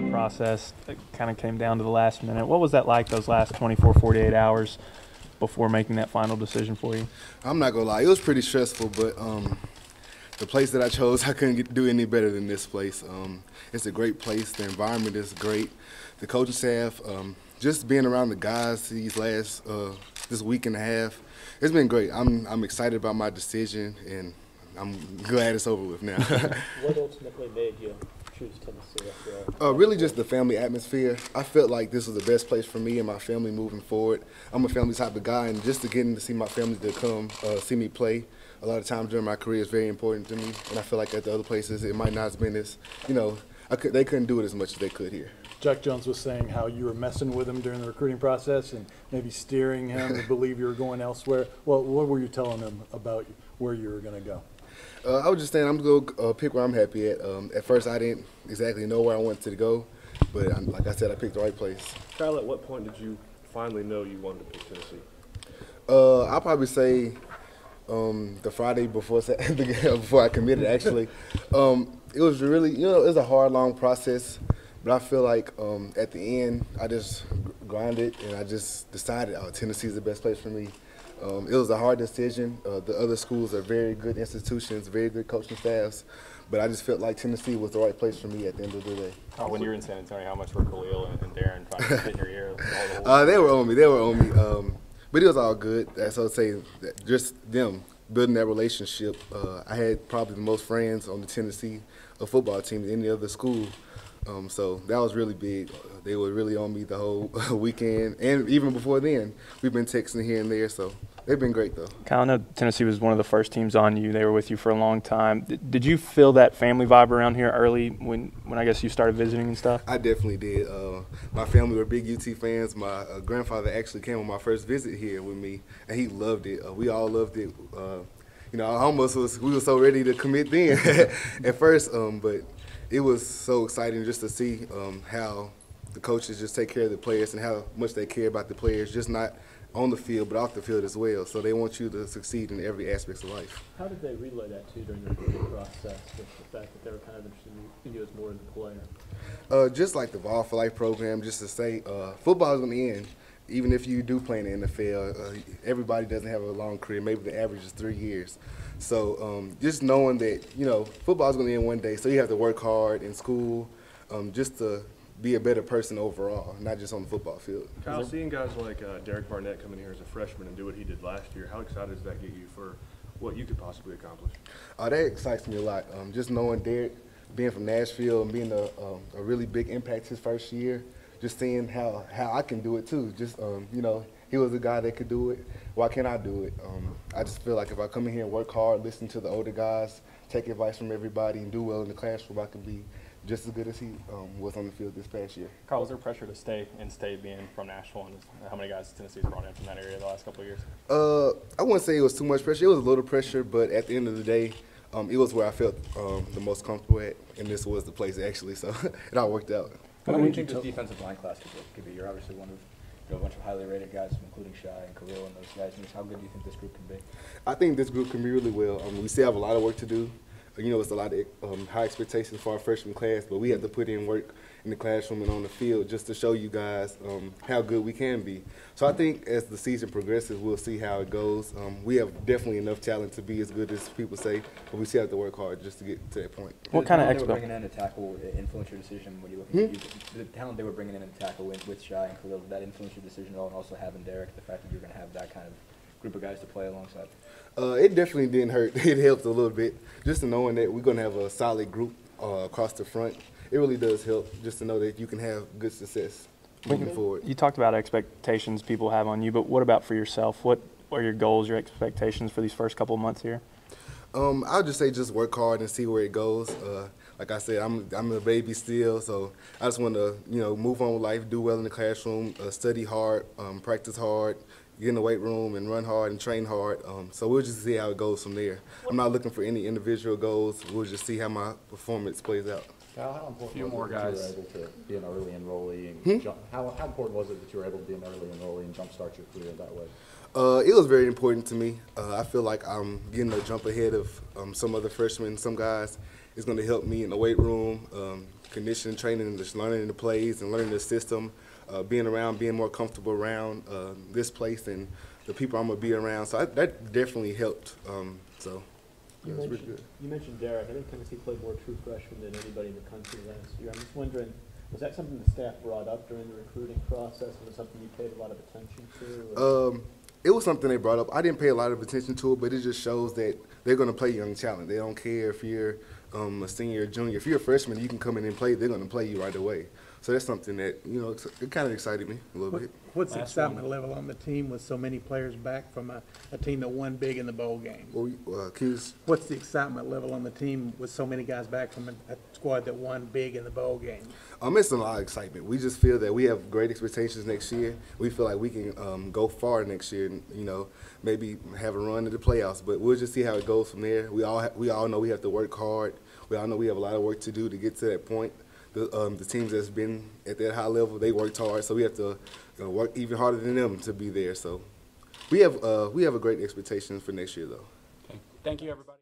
Process that kind of came down to the last minute. What was that like, those last 24, 48 hours before making that final decision for you? I'm not gonna lie, it was pretty stressful, but the place that I chose, I couldn't do any better than this place. It's a great place. The environment is great. The coaching staff, just being around the guys this week and a half, it's been great. I'm excited about my decision, and I'm glad it's over with now. What ultimately made you choose Tennessee after all? Really just the family atmosphere. I felt like this was the best place for me and my family moving forward. I'm a family type of guy, and just to getting to see my family to come see me play a lot of times during my career is very important to me. And I feel like at the other places it might not have been as, they couldn't do it as much as they could here. Jack Jones was saying how you were messing with him during the recruiting process and maybe steering him to believe you were going elsewhere. Well, what were you telling him about where you were going to go? I was just saying I'm going to pick where I'm happy at. At first, I didn't exactly know where I wanted to go, but like I said, I picked the right place. Kyle, at what point did you finally know you wanted to pick Tennessee? I'll probably say the Friday before I committed, actually. It was really, it was a hard, long process, but I feel like at the end, I just grinded and I just decided, Tennessee is the best place for me. It was a hard decision. The other schools are very good institutions, very good coaching staffs, but I just felt like Tennessee was the right place for me at the end of the day. When you were in San Antonio, how much were Khalil and Darren trying to get in your ear? They were on me. But it was all good. That's what I say. Just them building that relationship. I had probably the most friends on the Tennessee football team than any other school. So that was really big. They were really on me the whole weekend, and even before then, we've been texting here and there. So they've been great, though. Kyle, I know Tennessee was one of the first teams on you. They were with you for a long time. Did you feel that family vibe around here early when I guess you started visiting and stuff? I definitely did. My family were big UT fans. My grandfather actually came on my first visit here with me, and he loved it. We all loved it. We were so ready to commit then at first, but it was so exciting just to see how the coaches just take care of the players and how much they care about the players, just not on the field but off the field as well. So they want you to succeed in every aspect of life. How did they relay that to you during the recruiting process, with the fact that they were kind of interested in you as more of the player? Just like the Ball for Life program, just to say football is going to end. Even if you do play in the NFL, everybody doesn't have a long career. Maybe the average is 3 years. So just knowing that, football is going to end one day, so you have to work hard in school just to be a better person overall, not just on the football field. Kyle, seeing guys like Derek Barnett come in here as a freshman and do what he did last year, how excited does that get you for what you could possibly accomplish? That excites me a lot. Just knowing Derek being from Nashville and being a really big impact his first year, just seeing how I can do it too. Just, he was a guy that could do it. Why can't I do it? I just feel like if I come in here and work hard, listen to the older guys, take advice from everybody, and do well in the classroom, I can be just as good as he was on the field this past year. Carl, was there pressure to stay in state being from Nashville, and how many guys Tennessee's brought in from that area the last couple of years? I wouldn't say it was too much pressure. It was a little pressure, but at the end of the day, it was where I felt the most comfortable at, and this was the place actually, so it all worked out. What do you think this defensive line class could be? You're obviously one of a bunch of highly rated guys, including Shai and Khalil and those guys. And how good do you think this group can be? I think this group can be really well. We still have a lot of work to do. It's a lot of high expectations for our freshman class, but we have to put in work in the classroom and on the field just to show you guys how good we can be. So I think as the season progresses, we'll see how it goes. We have definitely enough talent to be as good as people say, but we still have to work hard just to get to that point. What kind of they were bringing in a tackle influence your decision when you look at the talent they were bringing in a tackle with Shai and Khalil? Did that influence your decision at all? And also having Derek, the fact that you're going to have that kind of group of guys to play alongside? It definitely didn't hurt. It helped a little bit. Just to knowing that we're going to have a solid group across the front, it really does help just to know that you can have good success moving forward. You talked about expectations people have on you, but what about for yourself? What are your goals, your expectations for these first couple of months here? I'll just say just work hard and see where it goes. Like I said, I'm a baby still, so I just want to move on with life, do well in the classroom, study hard, practice hard, get in the weight room and run hard and train hard. So we'll just see how it goes from there. I'm not looking for any individual goals. We'll just see how my performance plays out. Kyle, how important was it that you were able to be an early enrollee? And how important was it that you were able to be an early enrollee and jumpstart your career that way? It was very important to me. I feel like I'm getting a jump ahead of some other freshmen, some guys. It's going to help me in the weight room, conditioning, training, and just learning the plays and learning the system, being more comfortable around this place and the people I'm going to be around. So that definitely helped. You It's really good. mentioned Derek. I think Tennessee played more true freshmen than anybody in the country last year. I'm just wondering, was that something the staff brought up during the recruiting process? Was it something you paid a lot of attention to? It was something they brought up. I didn't pay a lot of attention to it, but it just shows that they're going to play young talent. They don't care if you're a senior or junior. If you're a freshman, you can come in and play. They're going to play you right away. So that's something that, it kind of excited me a little bit. What's the excitement level on the team with so many players back from a team that won big in the bowl game? What's the excitement level on the team with so many guys back from a squad that won big in the bowl game? It's a lot of excitement. We just feel that we have great expectations next year. We feel like we can go far next year and, maybe have a run in the playoffs. But we'll just see how it goes from there. We all know we have to work hard. We all know we have a lot of work to do to get to that point. The teams that's been at that high level, they worked hard, so we have to work even harder than them to be there. So we have a great expectation for next year, though. Okay. Thank you, everybody.